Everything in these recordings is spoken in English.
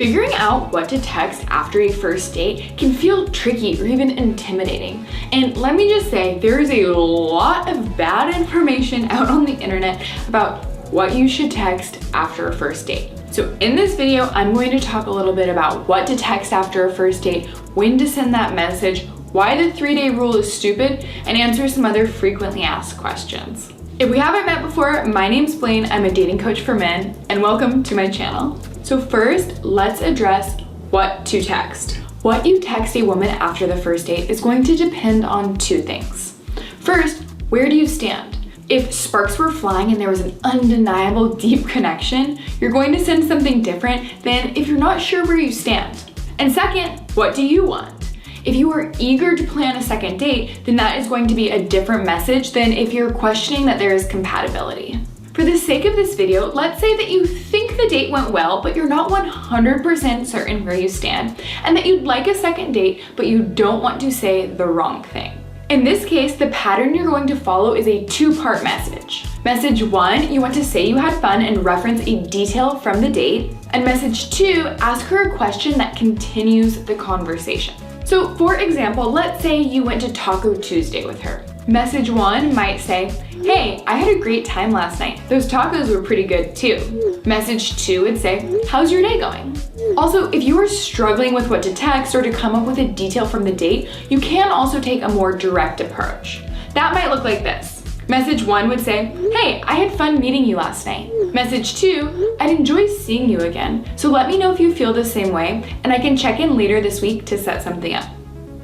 Figuring out what to text after a first date can feel tricky or even intimidating. And let me just say, there is a lot of bad information out on the internet about what you should text after a first date. So in this video, I'm going to talk a little bit about what to text after a first date, when to send that message, why the 3-day rule is stupid, and answer some other frequently asked questions. If we haven't met before, my name's Blaine, I'm a dating coach for men, and welcome to my channel. So first, let's address what to text. What you text a woman after the first date is going to depend on two things. First, where do you stand? If sparks were flying and there was an undeniable deep connection, you're going to send something different than if you're not sure where you stand. And second, what do you want? If you are eager to plan a second date, then that is going to be a different message than if you're questioning that there is compatibility. For the sake of this video, let's say that you think the date went well, but you're not 100% certain where you stand, and that you'd like a second date, but you don't want to say the wrong thing. In this case, the pattern you're going to follow is a two-part message. Message 1, you want to say you had fun and reference a detail from the date. And message 2, ask her a question that continues the conversation. So for example, let's say you went to Taco Tuesday with her. Message 1 might say, hey, I had a great time last night. Those tacos were pretty good too. Message 2 would say, how's your day going? Also, if you are struggling with what to text or to come up with a detail from the date, you can also take a more direct approach. That might look like this. Message 1 would say, hey, I had fun meeting you last night. Message 2, I'd enjoy seeing you again, so let me know if you feel the same way, and I can check in later this week to set something up.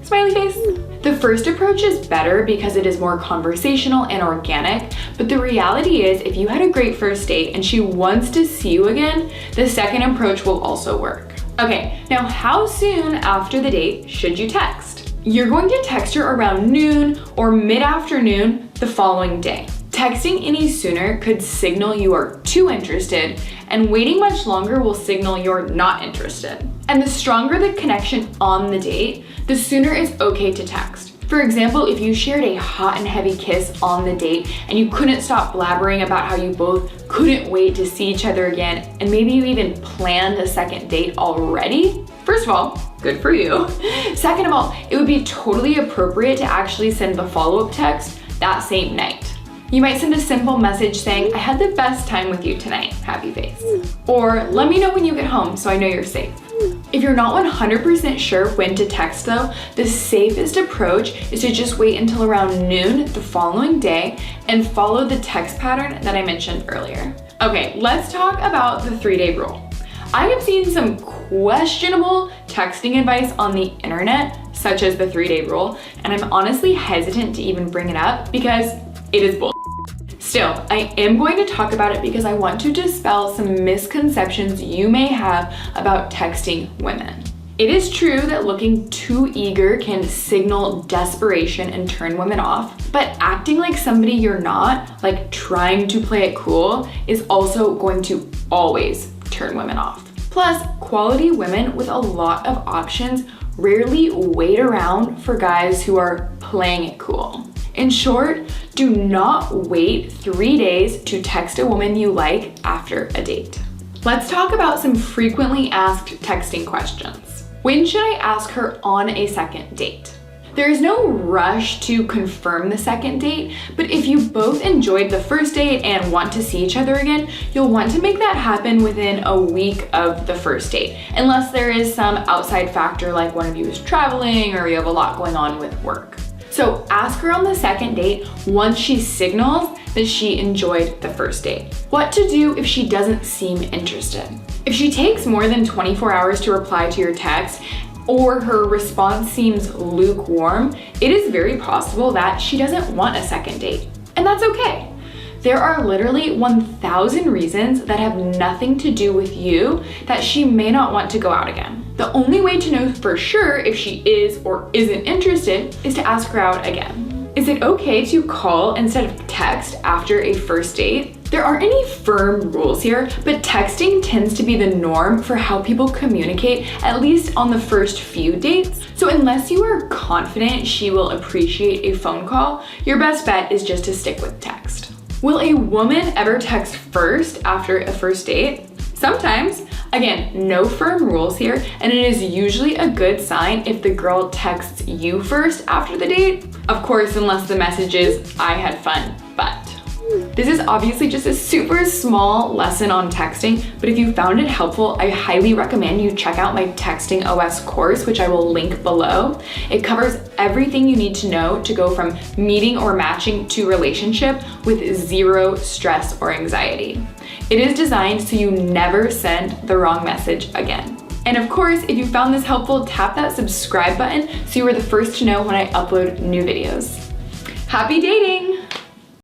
Smiley face. The first approach is better because it is more conversational and organic, but the reality is if you had a great first date and she wants to see you again, the second approach will also work. Okay, now how soon after the date should you text? You're going to text her around noon or mid-afternoon the following day. Texting any sooner could signal you are too interested, and waiting much longer will signal you're not interested. And the stronger the connection on the date, the sooner it's okay to text. For example, if you shared a hot and heavy kiss on the date and you couldn't stop blabbering about how you both couldn't wait to see each other again, and maybe you even planned a second date already, first of all, good for you. Second of all, it would be totally appropriate to actually send the follow-up text that same night. You might send a simple message saying, I had the best time with you tonight, happy face. Or let me know when you get home so I know you're safe. If you're not 100% sure when to text though, the safest approach is to just wait until around noon the following day and follow the text pattern that I mentioned earlier. Okay, let's talk about the 3-day rule. I have seen some questionable texting advice on the internet, such as the 3-day rule, and I'm honestly hesitant to even bring it up because it is bull. Still, I am going to talk about it because I want to dispel some misconceptions you may have about texting women. It is true that looking too eager can signal desperation and turn women off, but acting like somebody you're not, like trying to play it cool, is also going to always turn women off. Plus, quality women with a lot of options rarely wait around for guys who are playing it cool. In short, do not wait 3 days to text a woman you like after a date. Let's talk about some frequently asked texting questions. When should I ask her on a second date? There is no rush to confirm the second date, but if you both enjoyed the first date and want to see each other again, you'll want to make that happen within a week of the first date, unless there is some outside factor like one of you is traveling or you have a lot going on with work. So ask her on the second date once she signals that she enjoyed the first date. What to do if she doesn't seem interested? If she takes more than 24 hours to reply to your text, or her response seems lukewarm, it is very possible that she doesn't want a second date. And that's okay. There are literally 1,000 reasons that have nothing to do with you that she may not want to go out again. The only way to know for sure if she is or isn't interested is to ask her out again. Is it okay to call instead of text after a first date? There aren't any firm rules here, but texting tends to be the norm for how people communicate, at least on the first few dates. So unless you are confident she will appreciate a phone call, your best bet is just to stick with text. Will a woman ever text first after a first date? Sometimes. Again, no firm rules here, and it is usually a good sign if the girl texts you first after the date. Of course, unless the message is, I had fun, but. This is obviously just a super small lesson on texting, but if you found it helpful, I highly recommend you check out my Texting OS course, which I will link below. It covers everything you need to know to go from meeting or matching to relationship with zero stress or anxiety. It is designed so you never send the wrong message again. And of course, if you found this helpful, tap that subscribe button so you are the first to know when I upload new videos. Happy dating!